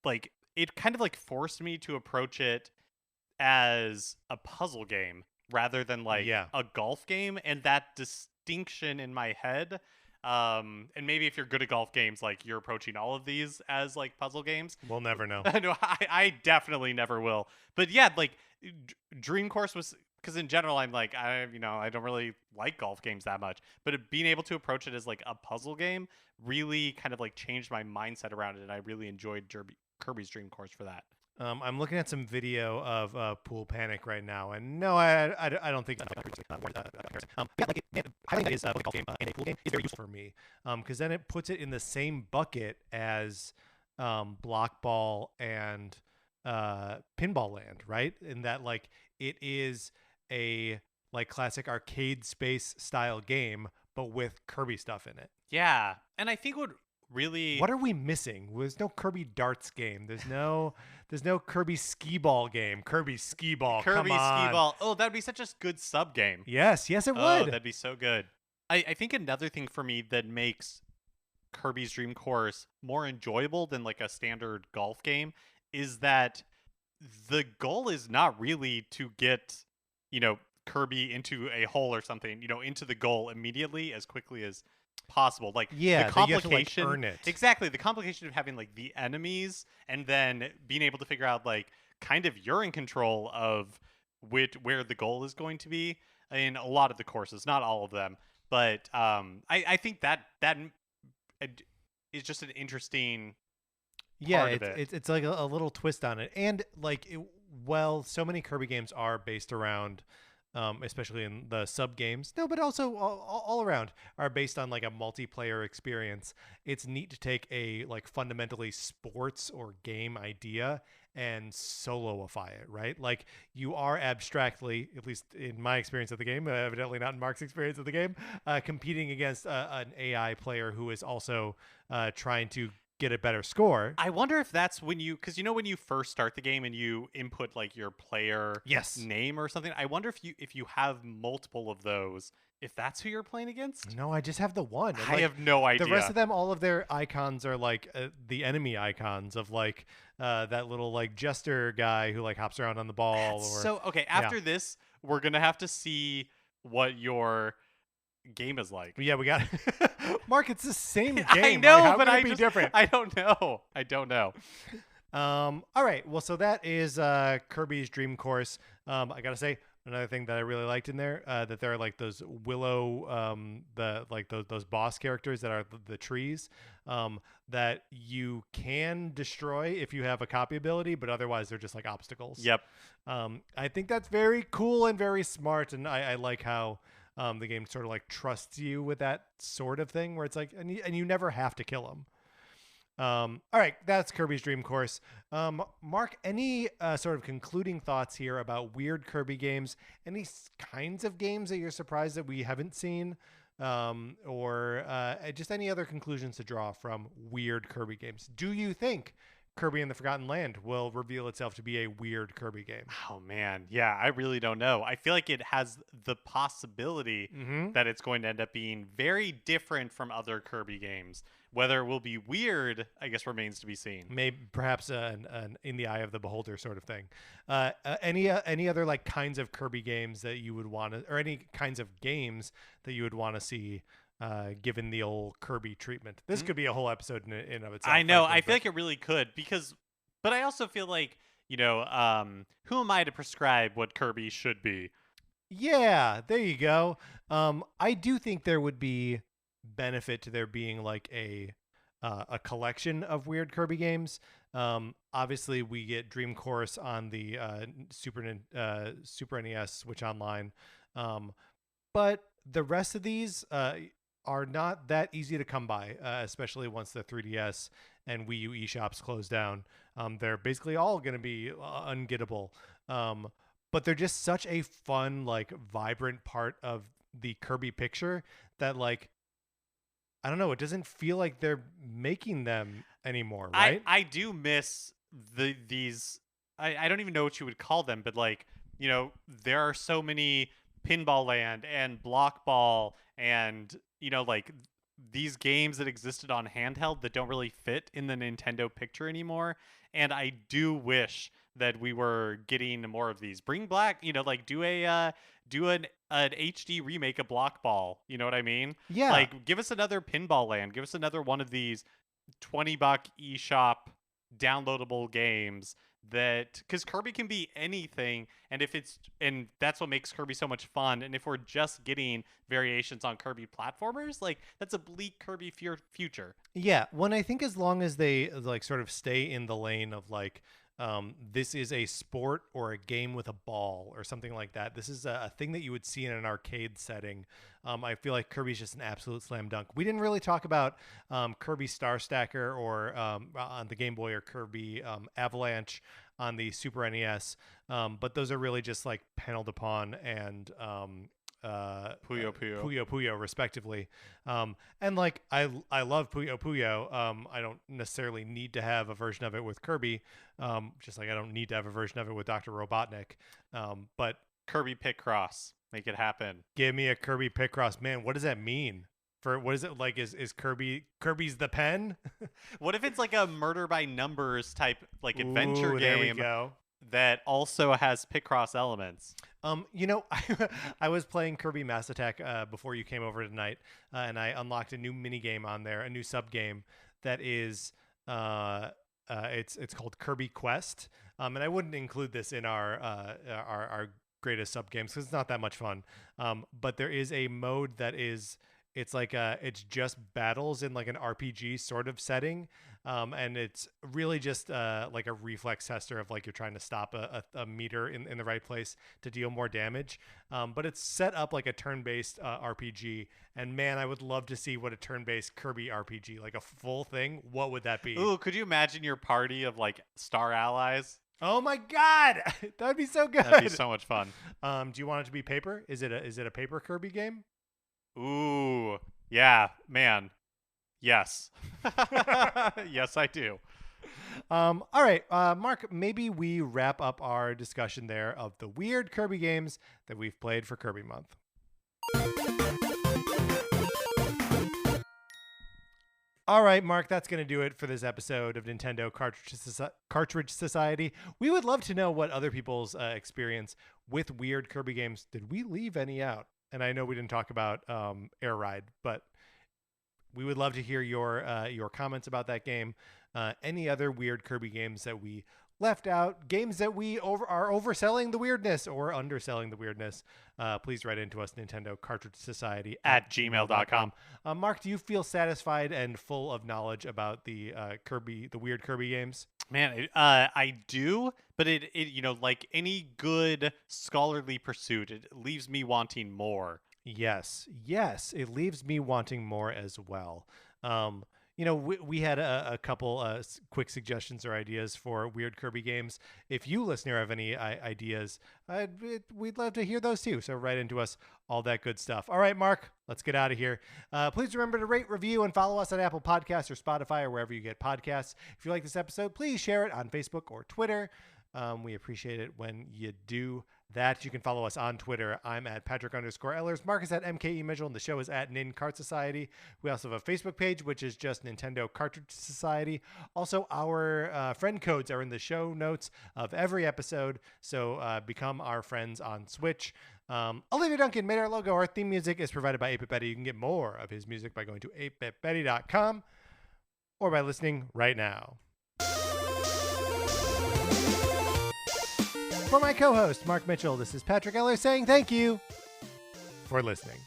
like it kind of like forced me to approach it as a puzzle game rather than like Yeah, a golf game, and that distinction in my head. And maybe if you're good at golf games, like you're approaching all of these as like puzzle games. we'll never know. No, I definitely never will. But yeah, like Dream Course was because in general I'm like I don't really like golf games that much, but being able to approach it as like a puzzle game really kind of like changed my mindset around it, and I really enjoyed Kirby's Dream Course for that. I'm looking at some video of Pool Panic right now, and no, I don't think yeah, like highlighting that is both a golf game and a pool game is very useful for me, because then it puts it in the same bucket as Block Ball and Pinball Land, right? In that like it is a like classic arcade space style game, but with Kirby stuff in it. Yeah, and I think what really What are we missing? There's no Kirby darts game. There's no Kirby skee ball game. Kirby skee ball. Kirby Come on. Skee Ball. Oh, that'd be such a good sub game. Yes, it Oh, would. that'd be so good. I think another thing for me that makes Kirby's Dream Course more enjoyable than like a standard golf game is that the goal is not really to get, Kirby into a hole or something, into the goal immediately as quickly as possible. Like Yeah, the that you have to, like, complication, earn it. exactly, the complication of having like the enemies and then being able to figure out like kind of you're in control of where the goal is going to be in a lot of the courses, not all of them. But I think that is just an interesting Yeah, part of it. it's like a little twist on it, and like well, so many Kirby games are based around, especially in the sub games. No, but also all around are based on like a multiplayer experience. It's neat to take a like fundamentally sports or game idea and soloify it, right? Like you are abstractly, at least in my experience of the game, evidently not in Mark's experience of the game, competing against an AI player who is also trying to get a better score. I wonder if that's because when you first start the game and you input like your player Yes. name or something. I wonder if you have multiple of those, if that's who you're playing against. No, I just have the one. And, I like, have no idea. the rest of them, all of their icons are like the enemy icons of like that little like jester guy who like hops around on the ball. That's Or so okay. After this, we're gonna have to see what your game is like. yeah, we got Mark. It's the same game. I know, Like, how but could I it be just different. I don't know. I don't know. All right. Well, so that is Kirby's Dream Course. I gotta say another thing that I really liked in there that there are like those willow, the like those boss characters that are the trees, that you can destroy if you have a copy ability, but otherwise they're just like obstacles. Yep. I think that's very cool and very smart, and I like how the game sort of like trusts you with that sort of thing, where it's like, and you never have to kill them. All right, that's Kirby's Dream Course. Mark, any sort of concluding thoughts here about weird Kirby games? Any kinds of games that you're surprised that we haven't seen? Or just any other conclusions to draw from weird Kirby games? Do you think Kirby and the Forgotten Land will reveal itself to be a weird Kirby game? Oh man, yeah, I really don't know. I feel like it has the possibility that it's going to end up being very different from other Kirby games. Whether it will be weird, I guess remains to be seen. Maybe perhaps an in the eye of the beholder sort of thing. Any other like kinds of Kirby games that you would want to, or any kinds of games that you would want to see, given the old Kirby treatment? This could be a whole episode in of itself. I know. frankly, I feel like it really could but I also feel like who am I to prescribe what Kirby should be? yeah, there you go. I do think there would be benefit to there being like a collection of weird Kirby games. Obviously, we get Dream Course on the Super NES Switch Online, but the rest of these are not that easy to come by, especially once the 3DS and Wii U eShops close down. They're basically all going to be ungettable. But they're just such a fun, like, vibrant part of the Kirby picture that, like, I don't know, it doesn't feel like they're making them anymore, right? I do miss these. I don't even know what you would call them, but like there are so many Pinball Land and Block Ball and like these games that existed on handheld that don't really fit in the Nintendo picture anymore. And I do wish that we were getting more of these. Bring back, like do an HD remake of Block Ball. You know what I mean? Yeah. Like give us another Pinball Land. Give us another one of these $20 eShop downloadable games because Kirby can be anything, and that's what makes Kirby so much fun. And if we're just getting variations on Kirby platformers, like that's a bleak Kirby future. Yeah, when I think as long as they like sort of stay in the lane of like this is a sport or a game with a ball or something like that. This is a thing that you would see in an arcade setting. I feel like Kirby's just an absolute slam dunk. We didn't really talk about Kirby Star Stacker or on the Game Boy, or Kirby Avalanche on the Super NES, but those are really just like Paneled Upon and Puyo Puyo respectively. And like I love Puyo Puyo. I don't necessarily need to have a version of it with Kirby, just like I don't need to have a version of it with Dr. Robotnik. But Kirby Picross, make it happen. Give me a Kirby Picross. Man, what does that mean? For what is it like? Is Kirby's the pen? What if it's like a murder by numbers type like adventure game? There we go. That also has Picross elements. I was playing Kirby Mass Attack before you came over tonight, and I unlocked a new mini game on there, a new sub game that is it's called Kirby Quest, and I wouldn't include this in our greatest sub games because it's not that much fun. But there is a mode that is. It's like it's just battles in like an RPG sort of setting, and it's really just like a reflex tester of like you're trying to stop a meter in the right place to deal more damage. But it's set up like a turn-based RPG, and man, I would love to see what a turn-based Kirby RPG, like a full thing. What would that be? Ooh, could you imagine your party of like star allies? Oh my God, that would be so good. That'd be so much fun. Do you want it to be paper? Is it a paper Kirby game? Ooh, yeah, man. Yes. Yes, I do. All right, Mark, maybe we wrap up our discussion there of the weird Kirby games that we've played for Kirby Month. All right, Mark, that's going to do it for this episode of Nintendo Cartridge Society. We would love to know what other people's experience with weird Kirby games. Did we leave any out? And I know we didn't talk about Air Ride, but we would love to hear your comments about that game. Any other weird Kirby games that we left out, games that we are overselling the weirdness or underselling the weirdness, please write into us, Nintendo Cartridge Society at gmail.com. Mark, do you feel satisfied and full of knowledge about the weird Kirby games? Man, I do, but it like any good scholarly pursuit, it leaves me wanting more. Yes, it leaves me wanting more as well. We had a couple quick suggestions or ideas for weird Kirby games. If you, listener, have any ideas, we'd love to hear those too. So write into us, all that good stuff. All right, Mark, let's get out of here. Please remember to rate, review, and follow us on Apple Podcasts or Spotify or wherever you get podcasts. If you like this episode, please share it on Facebook or Twitter. We appreciate it when you do that. You can follow us on Twitter. I'm at Patrick_Ellers. Mark is at MKE Mitchell, and the show is at Nin Cart Society. We also have a Facebook page, which is just Nintendo Cartridge Society. Also, our friend codes are in the show notes of every episode, so become our friends on Switch. Olivia Duncan made our logo. Our theme music is provided by 8-Bit Betty. You can get more of his music by going to 8bitbetty.com or by listening right now. For my co-host, Mark Mitchell, this is Patrick Eller saying thank you for listening.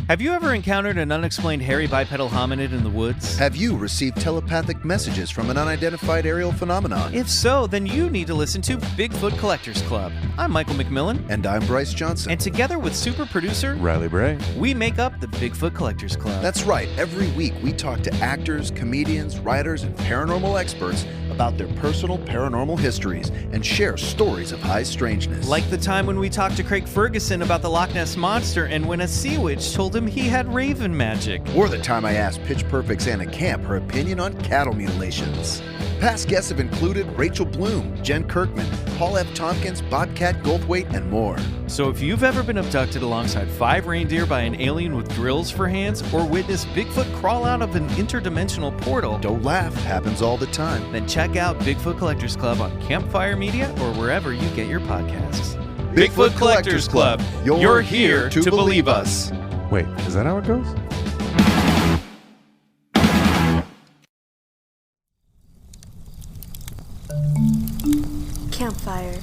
Have you ever encountered an unexplained hairy bipedal hominid in the woods? Have you received telepathic messages from an unidentified aerial phenomenon? If so, then you need to listen to Bigfoot Collectors Club. I'm Michael McMillan. And I'm Bryce Johnson. And together with super producer Riley Bray, we make up the Bigfoot Collectors Club. That's right. Every week we talk to actors, comedians, writers, and paranormal experts about their personal paranormal histories and share stories of high strangeness. Like the time when we talked to Craig Ferguson about the Loch Ness Monster and when a sea witch told him him he had raven magic. Or the time I asked Pitch Perfect's Anna Camp her opinion on cattle mutilations. Past guests have included Rachel Bloom, Jen Kirkman, Paul F. Tompkins, Bobcat Goldthwait, and more. So if you've ever been abducted alongside 5 reindeer by an alien with drills for hands, or witnessed Bigfoot crawl out of an interdimensional portal, Don't laugh, happens all the time. then check out Bigfoot Collectors Club on Campfire Media or wherever you get your podcasts. Bigfoot Collectors Club. You're here to believe us. Wait, is that how it goes? Campfire.